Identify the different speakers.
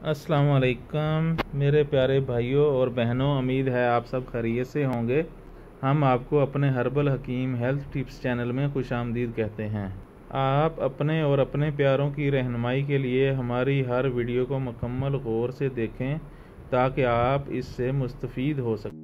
Speaker 1: अस्सलाम वालेकुम मेरे प्यारे भाइयों और बहनों, उम्मीद है आप सब खैरियत से होंगे। हम आपको अपने हर्बल हकीम हेल्थ टिप्स चैनल में खुशामदीद कहते हैं। आप अपने और अपने प्यारों की रहनुमाई के लिए हमारी हर वीडियो को मुकम्मल गौर से देखें ताकि आप इससे मुस्तफ़ीद हो सकें।